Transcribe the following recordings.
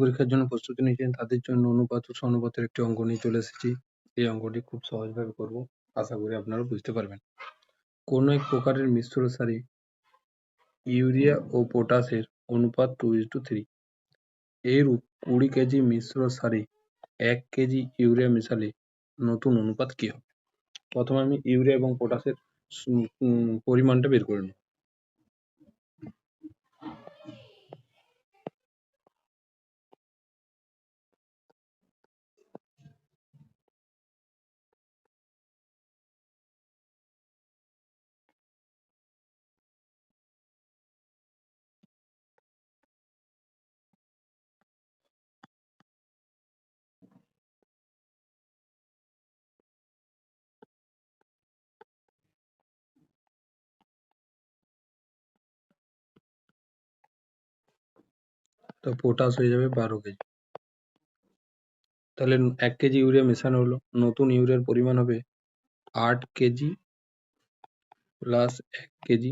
পরীক্ষার জন্য প্রস্তুতি নিচ্ছেন তাদের জন্য অনুপাত ও সমানুপাতের একটি অঙ্ক নিয়ে চলে এসেছি। এই অঙ্কটি খুব সহজভাবে করব, আশা করি আপনারা বুঝতে পারবেন। কোন এক প্রকারের মিশ্র সারে ইউরিয়া ও পটাশের অনুপাত 2:3। এইরূপ 20 কেজি মিশ্র সারে 1 কেজি ইউরিয়া মেশালে নতুন অনুপাত কি হবে? প্রথমে আমি ইউরিয়া এবং পটাশের পরিমাণটা বের করে নেব। তো পটাশ হয়ে যাবে 12 কেজি। তাহলে 1 কেজি ইউরিয়া মেশানো হলো, নতুন ইউরিয়ার পরিমাণ হবে 8 কেজি প্লাস 1 কেজি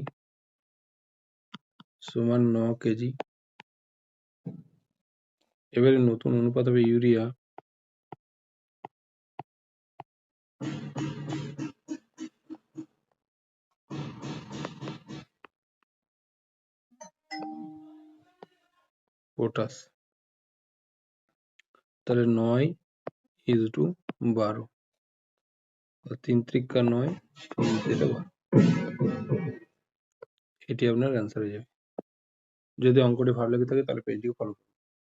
সমান 9 কেজি। এবারে নতুন অনুপাত হবে ইউরিয়া পটাশ। তাহলে 9:12, 3 × 9, 3 × 12। এটি আপনার অ্যান্সার হয়ে যাবে। যদি অঙ্কটি ভালো লেগে থাকে তাহলে পেজটিকে ফলো করুন।